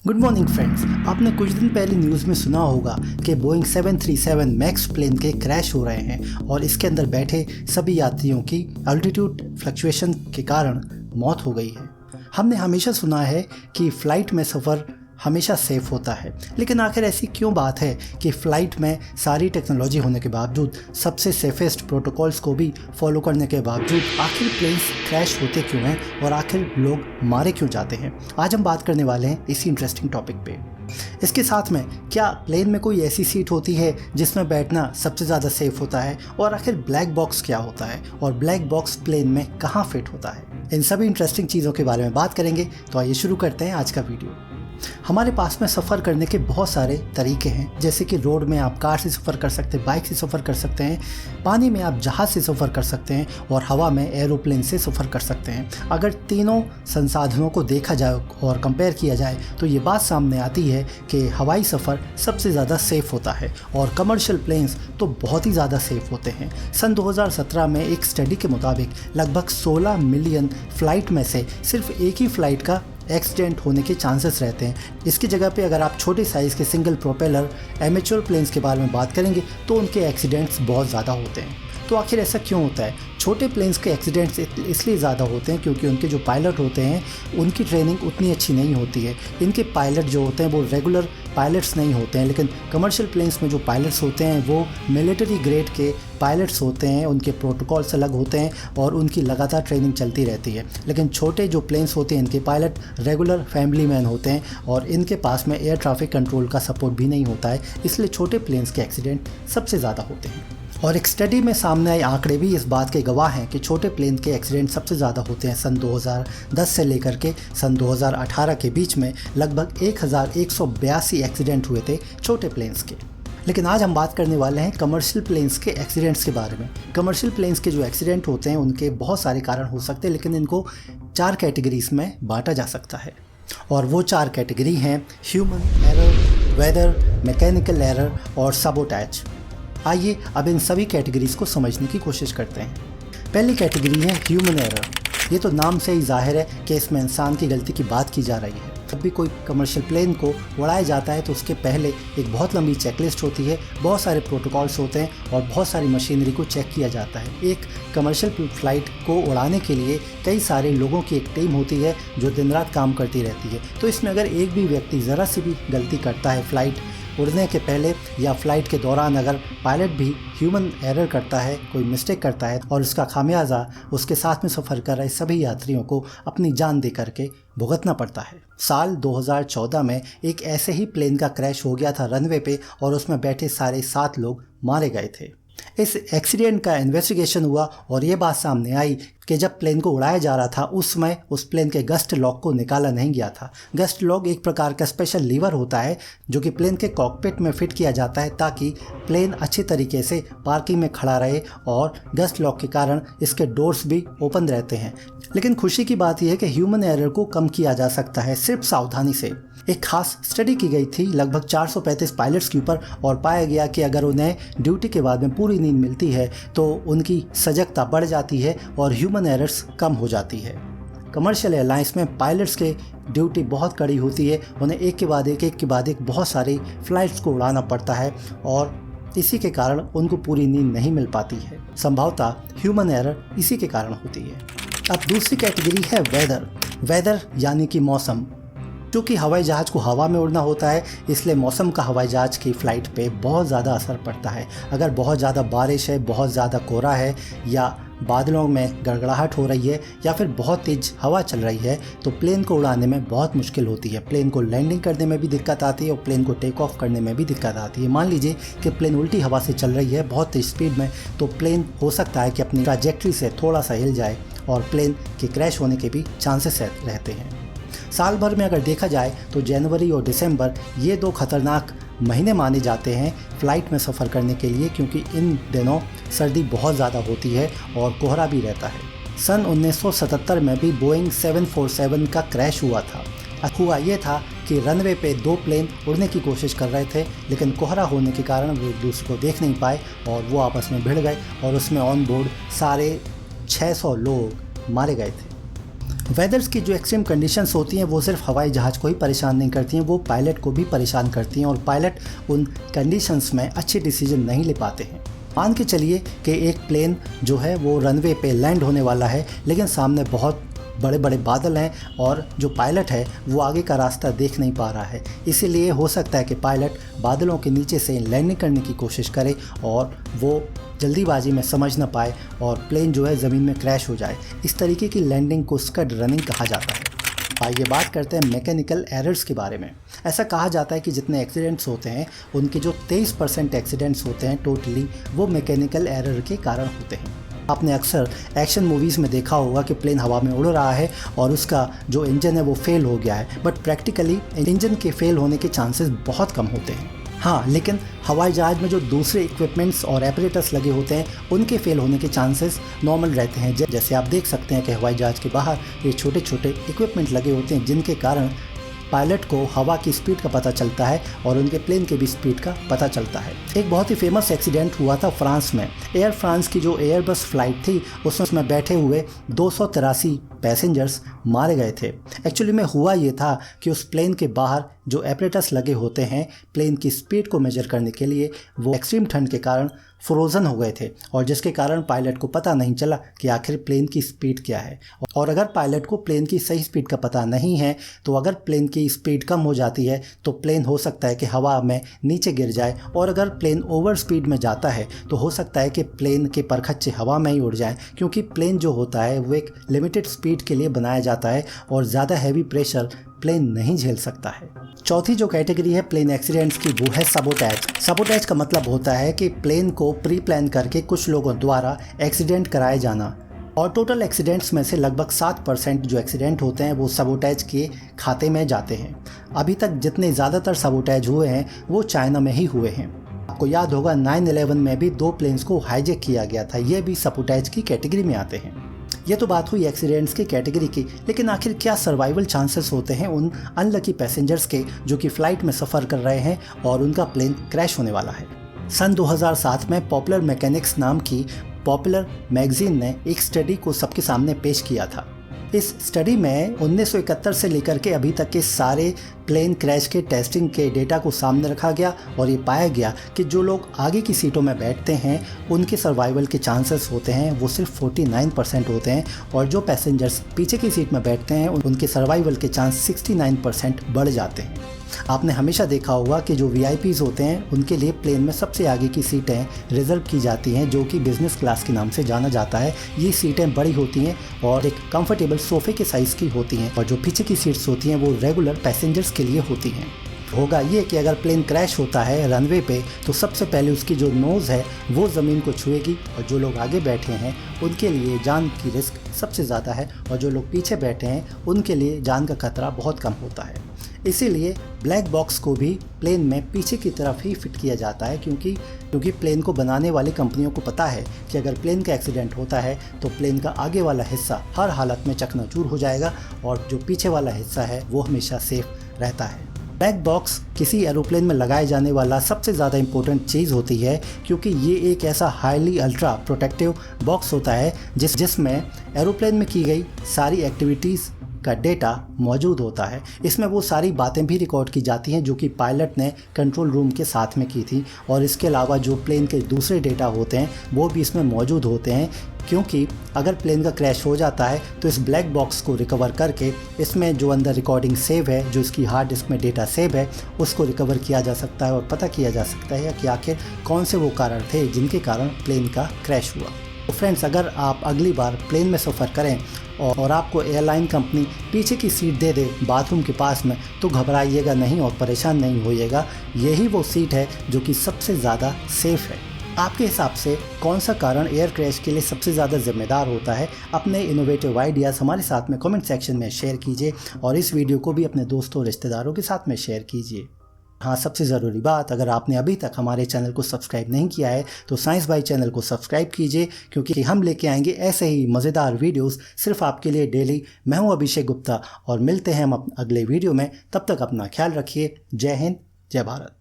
Good morning friends. आपने कुछ दिन पहले न्यूज़ में सुना होगा कि बोइंग 737 मैक्स प्लेन के क्रैश हो रहे हैं और इसके अंदर बैठे सभी यात्रियों की अल्टीट्यूड फ्लक्चुएशन के कारण मौत हो गई है। हमने हमेशा सुना है कि फ़्लाइट में सफ़र हमेशा सेफ़ होता है, लेकिन आखिर ऐसी क्यों बात है कि फ़्लाइट में सारी टेक्नोलॉजी होने के बावजूद, सबसे सेफेस्ट प्रोटोकॉल्स को भी फॉलो करने के बावजूद आखिर प्लेन्स क्रैश होते क्यों हैं और आखिर लोग मारे क्यों जाते हैं? आज हम बात करने वाले हैं इसी इंटरेस्टिंग टॉपिक पे। इसके साथ में क्या प्लेन में कोई ऐसी सीट होती है जिसमें बैठना सबसे ज़्यादा सेफ होता है, और आखिर ब्लैक बॉक्स क्या होता है और ब्लैक बॉक्स प्लेन में कहाँ फिट होता है? इन सभी इंटरेस्टिंग चीज़ों के बारे में बात करेंगे। तो आइए शुरू करते हैं आज का वीडियो। हमारे पास में सफ़र करने के बहुत सारे तरीके हैं, जैसे कि रोड में आप कार से सफ़र कर सकते हैं, बाइक से सफ़र कर सकते हैं, पानी में आप जहाज़ से सफ़र कर सकते हैं और हवा में एरोप्लेन से सफ़र कर सकते हैं। अगर तीनों संसाधनों को देखा जाए और कंपेयर किया जाए तो ये बात सामने आती है कि हवाई सफ़र सबसे ज़्यादा सेफ़ होता है और कमर्शियल प्लेन्स तो बहुत ही ज़्यादा सेफ़ होते हैं। सन 2017 में एक स्टडी के मुताबिक लगभग 16 मिलियन फ़्लाइट में से सिर्फ एक ही फ़्लाइट का एक्सीडेंट होने के चांसेस रहते हैं। इसकी जगह पे अगर आप छोटे साइज़ के सिंगल प्रोपेलर एमेच्योर प्लेन्स के बारे में बात करेंगे तो उनके एक्सीडेंट्स बहुत ज़्यादा होते हैं। तो आखिर ऐसा क्यों होता है? छोटे प्लेन्स के एक्सीडेंट्स इसलिए ज़्यादा होते हैं क्योंकि उनके जो पायलट होते हैं उनकी ट्रेनिंग उतनी अच्छी नहीं होती है। इनके पायलट जो होते हैं वो रेगुलर पायलट्स नहीं होते हैं, लेकिन कमर्शियल प्लेन्स में जो पायलट्स होते हैं वो मिलिट्री ग्रेड के पायलट्स होते हैं। उनके प्रोटोकॉल्स अलग होते हैं और उनकी लगातार ट्रेनिंग चलती रहती है। लेकिन छोटे जो प्लेन्स होते हैं इनके पायलट रेगुलर फैमिली मैन होते हैं और इनके पास में एयर ट्रैफिक कंट्रोल का सपोर्ट भी नहीं होता है, इसलिए छोटे प्लेन्स के एक्सीडेंट सबसे ज़्यादा होते हैं। और एक स्टडी में सामने आए आंकड़े भी इस बात के गवाह हैं कि छोटे प्लेन के एक्सीडेंट सबसे ज़्यादा होते हैं। सन 2010 से लेकर के सन 2018 के बीच में लगभग 1182 एक्सीडेंट हुए थे छोटे प्लेन्स के। लेकिन आज हम बात करने वाले हैं कमर्शियल प्लेन्स के एक्सीडेंट्स के बारे में। कमर्शियल प्लेन्स के जो एक्सीडेंट होते हैं उनके बहुत सारे कारण हो सकते हैं, लेकिन इनको 4 कैटेगरीज में बांटा जा सकता है और वो 4 कैटेगरी हैं: human error, weather, mechanical error और सबोटैज। आइए अब इन सभी कैटेगरीज़ को समझने की कोशिश करते हैं। पहली कैटेगरी है ह्यूमन एरर। ये तो नाम से ही जाहिर है कि इसमें इंसान की गलती की बात की जा रही है। जब भी कोई कमर्शियल प्लेन को उड़ाया जाता है तो उसके पहले एक बहुत लंबी चेकलिस्ट होती है, बहुत सारे प्रोटोकॉल्स होते हैं और बहुत सारी मशीनरी को चेक किया जाता है। एक कमर्शियल फ़्लाइट को उड़ाने के लिए कई सारे लोगों की एक टीम होती है जो दिन रात काम करती रहती है। तो इसमें अगर एक भी व्यक्ति ज़रा सी भी गलती करता है फ़्लाइट उड़ने के पहले या फ़्लाइट के दौरान, अगर पायलट भी ह्यूमन एरर करता है, कोई मिस्टेक करता है, और उसका खामियाजा उसके साथ में सफ़र कर रहे सभी यात्रियों को अपनी जान दे करके भुगतना पड़ता है। साल 2014 में एक ऐसे ही प्लेन का क्रैश हो गया था रनवे पे और उसमें बैठे सारे 7 लोग मारे गए थे। इस एक्सीडेंट का इन्वेस्टिगेशन हुआ और ये बात सामने आई कि जब प्लेन को उड़ाया जा रहा था उस समय उस प्लेन के गस्ट लॉक को निकाला नहीं गया था। गस्ट लॉक एक प्रकार का स्पेशल लीवर होता है जो कि प्लेन के कॉकपिट में फिट किया जाता है ताकि प्लेन अच्छे तरीके से पार्किंग में खड़ा रहे, और गस्ट लॉक के कारण इसके डोर्स भी ओपन रहते हैं। लेकिन खुशी की बात यह है कि ह्यूमन एरर को कम किया जा सकता है सिर्फ सावधानी से। एक खास स्टडी की गई थी लगभग 435 पायलट्स के ऊपर और पाया गया कि अगर उन्हें ड्यूटी के बाद में पूरी नींद मिलती है तो उनकी सजगता बढ़ जाती है और ह्यूमन एरर्स कम हो जाती है। कमर्शियल एयरलाइंस में पायलट्स के ड्यूटी बहुत कड़ी होती है, उन्हें एक के बाद एक बहुत सारी फ़्लाइट्स को उड़ाना पड़ता है और इसी के कारण उनको पूरी नींद नहीं मिल पाती है। संभवतः ह्यूमन एरर इसी के कारण होती है। अब दूसरी कैटेगरी है वेदर। वेदर यानी कि मौसम। क्योंकि हवाई जहाज़ को हवा में उड़ना होता है, इसलिए मौसम का हवाई जहाज़ की फ़्लाइट पे बहुत ज़्यादा असर पड़ता है। अगर बहुत ज़्यादा बारिश है, बहुत ज़्यादा कोहरा है, या बादलों में गड़गड़ाहट हो रही है, या फिर बहुत तेज़ हवा चल रही है, तो प्लेन को उड़ाने में बहुत मुश्किल होती है। प्लेन को लैंडिंग करने में भी दिक्कत आती है और प्लेन को टेक ऑफ करने में भी दिक्कत आती है। मान लीजिए कि प्लेन उल्टी हवा से चल रही है बहुत तेज़ स्पीड में, तो प्लेन हो सकता है कि अपनी ट्रैजेक्टरी से थोड़ा सा हिल जाए और प्लेन के क्रैश होने के भी चांसेस रहते हैं। साल भर में अगर देखा जाए तो जनवरी और दिसंबर ये 2 खतरनाक महीने माने जाते हैं फ़्लाइट में सफ़र करने के लिए, क्योंकि इन दिनों सर्दी बहुत ज़्यादा होती है और कोहरा भी रहता है। सन 1977 में भी बोइंग 747 का क्रैश हुआ था। हुआ ये था कि रनवे पे 2 प्लेन उड़ने की कोशिश कर रहे थे, लेकिन कोहरा होने के कारण वो एक दूसरे को देख नहीं पाए और वो आपस में भिड़ गए और उसमें ऑन बोर्ड सारे 600 लोग मारे गए थे। वेदर्स की जो एक्सट्रीम कंडीशंस होती हैं वो सिर्फ हवाई जहाज़ को ही परेशान नहीं करती हैं, वो पायलट को भी परेशान करती हैं और पायलट उन कंडीशंस में अच्छे डिसीजन नहीं ले पाते हैं। मान के चलिए कि एक प्लेन जो है वो रनवे पे लैंड होने वाला है, लेकिन सामने बहुत बड़े बड़े बादल हैं और जो पायलट है वो आगे का रास्ता देख नहीं पा रहा है। इसीलिए हो सकता है कि पायलट बादलों के नीचे से लैंडिंग करने की कोशिश करे और वो जल्दीबाजी में समझ ना पाए और प्लेन जो है ज़मीन में क्रैश हो जाए। इस तरीके की लैंडिंग को स्कड रनिंग कहा जाता है। आइए बात करते हैं मैकेनिकल एरर्स के बारे में। ऐसा कहा जाता है कि जितने एक्सीडेंट्स होते हैं उनके जो 23% एक्सीडेंट्स होते हैं टोटली, वो मैकेनिकल एरर के कारण होते हैं। आपने अक्सर एक्शन मूवीज़ में देखा होगा कि प्लेन हवा में उड़ रहा है और उसका जो इंजन है वो फेल हो गया है, बट प्रैक्टिकली इंजन के फेल होने के चांसेस बहुत कम होते हैं। हाँ, लेकिन हवाई जहाज़ में जो दूसरे इक्विपमेंट्स और एपरेटस लगे होते हैं उनके फेल होने के चांसेस नॉर्मल रहते हैं। जैसे आप देख सकते हैं कि हवाई जहाज़ के बाहर ये छोटे छोटे इक्विपमेंट लगे होते हैं जिनके कारण पायलट को हवा की स्पीड का पता चलता है और उनके प्लेन के भी स्पीड का पता चलता है। एक बहुत ही फेमस एक्सीडेंट हुआ था फ्रांस में। एयर फ्रांस की जो एयरबस फ्लाइट थी उसमें बैठे हुए 283 पैसेंजर्स मारे गए थे। एक्चुअली में हुआ ये था कि उस प्लेन के बाहर जो एपरेटस लगे होते हैं प्लेन की स्पीड को मेजर करने के लिए, वो एक्सट्रीम ठंड के कारण फ्रोज़न हो गए थे और जिसके कारण पायलट को पता नहीं चला कि आखिर प्लेन की स्पीड क्या है। और अगर पायलट को प्लेन की सही स्पीड का पता नहीं है तो अगर प्लेन की स्पीड कम हो जाती है तो प्लेन हो सकता है कि हवा में नीचे गिर जाए, और अगर प्लेन ओवर स्पीड में जाता है तो हो सकता है कि प्लेन के परखच्चे हवा में ही उड़ जाएं, क्योंकि प्लेन जो होता है वो एक लिमिटेड स्पीड के लिए बनाया जाता है और ज़्यादा हैवी प्रेशर प्लेन नहीं झेल सकता है। चौथी जो कैटेगरी है प्लेन एक्सीडेंट्स की वो है सबोटैज। सबोटैज का मतलब होता है कि प्लेन को प्री प्लान करके कुछ लोगों द्वारा एक्सीडेंट कराया जाना, और टोटल एक्सीडेंट्स में से लगभग 7% जो एक्सीडेंट होते हैं वो सबोटैज के खाते में जाते हैं। अभी तक जितने ज़्यादातर सबोटैज हुए हैं वो चाइना में ही हुए हैं। आपको याद होगा 9/11 में भी 2 प्लेन्स को हाईजैक किया गया था, ये भी सबोटैज की कैटेगरी में आते हैं। ये तो बात हुई एक्सीडेंट्स की कैटेगरी की, लेकिन आखिर क्या सर्वाइवल चांसेस होते हैं उन अनलकी पैसेंजर्स के जो कि फ़्लाइट में सफ़र कर रहे हैं और उनका प्लेन क्रैश होने वाला है। सन 2007 में पॉपुलर मैकेनिक्स नाम की पॉपुलर मैगजीन ने एक स्टडी को सबके सामने पेश किया था। इस स्टडी में 1971 से लेकर के अभी तक के सारे प्लेन क्रैश के टेस्टिंग के डेटा को सामने रखा गया और ये पाया गया कि जो लोग आगे की सीटों में बैठते हैं उनके सर्वाइवल के चांसेस होते हैं वो सिर्फ 49% होते हैं, और जो पैसेंजर्स पीछे की सीट में बैठते हैं उनके सर्वाइवल के चांस 69% बढ़ जाते हैं। आपने हमेशा देखा होगा कि जो VIPs होते हैं उनके लिए प्लेन में सबसे आगे की सीटें रिजर्व की जाती हैं, जो कि बिज़नेस क्लास के नाम से जाना जाता है। ये सीटें बड़ी होती हैं और एक कंफर्टेबल सोफ़े के साइज़ की होती हैं, और जो पीछे की सीट्स होती हैं वो रेगुलर पैसेंजर्स के लिए होती हैं। होगा ये कि अगर प्लेन क्रैश होता है रनवे पे तो सबसे पहले उसकी जो नोज़ है वो ज़मीन को छुएगी, और जो लोग आगे बैठे हैं उनके लिए जान की रिस्क सबसे ज़्यादा है, और जो लोग पीछे बैठे हैं उनके लिए जान का खतरा बहुत कम होता है। इसीलिए ब्लैक बॉक्स को भी प्लेन में पीछे की तरफ ही फिट किया जाता है, क्योंकि प्लेन को बनाने वाली कंपनियों को पता है कि अगर प्लेन का एक्सीडेंट होता है तो प्लेन का आगे वाला हिस्सा हर हालत में चकनाचूर हो जाएगा और जो पीछे वाला हिस्सा है वो हमेशा सेफ रहता है। ब्लैक बॉक्स किसी एरोप्लेन में लगाए जाने वाला सबसे ज़्यादा इम्पोर्टेंट चीज़ होती है, क्योंकि ये एक ऐसा हाईली अल्ट्रा प्रोटेक्टिव बॉक्स होता है जिसमें एरोप्लेन में की गई सारी एक्टिविटीज़ का डेटा मौजूद होता है। इसमें वो सारी बातें भी रिकॉर्ड की जाती हैं जो कि पायलट ने कंट्रोल रूम के साथ में की थी, और इसके अलावा जो प्लेन के दूसरे डेटा होते हैं वो भी इसमें मौजूद होते हैं, क्योंकि अगर प्लेन का क्रैश हो जाता है तो इस ब्लैक बॉक्स को रिकवर करके इसमें जो अंदर रिकॉर्डिंग सेव है, जो इसकी हार्ड डिस्क में डेटा सेव है, उसको रिकवर किया जा सकता है और पता किया जा सकता है कि आखिर कौन से वो कारण थे जिनके कारण प्लेन का क्रैश हुआ। तो फ्रेंड्स, अगर आप अगली बार प्लेन में सफ़र करें और आपको एयरलाइन कंपनी पीछे की सीट दे दे बाथरूम के पास में, तो घबराइएगा नहीं और परेशान नहीं होइएगा। यही वो सीट है जो कि सबसे ज़्यादा सेफ़ है। आपके हिसाब से कौन सा कारण एयर क्रैश के लिए सबसे ज़्यादा जिम्मेदार होता है? अपने इनोवेटिव आइडियाज़ हमारे साथ में कमेंट सेक्शन में शेयर कीजिए, और इस वीडियो को भी अपने दोस्तों और रिश्तेदारों के साथ में शेयर कीजिए। हाँ, सबसे ज़रूरी बात, अगर आपने अभी तक हमारे चैनल को सब्सक्राइब नहीं किया है तो साइंस भाई चैनल को सब्सक्राइब कीजिए, क्योंकि हम लेके आएंगे ऐसे ही मज़ेदार वीडियोस सिर्फ आपके लिए डेली। मैं हूँ अभिषेक गुप्ता और मिलते हैं हम अगले वीडियो में। तब तक अपना ख्याल रखिए। जय हिंद, जय भारत।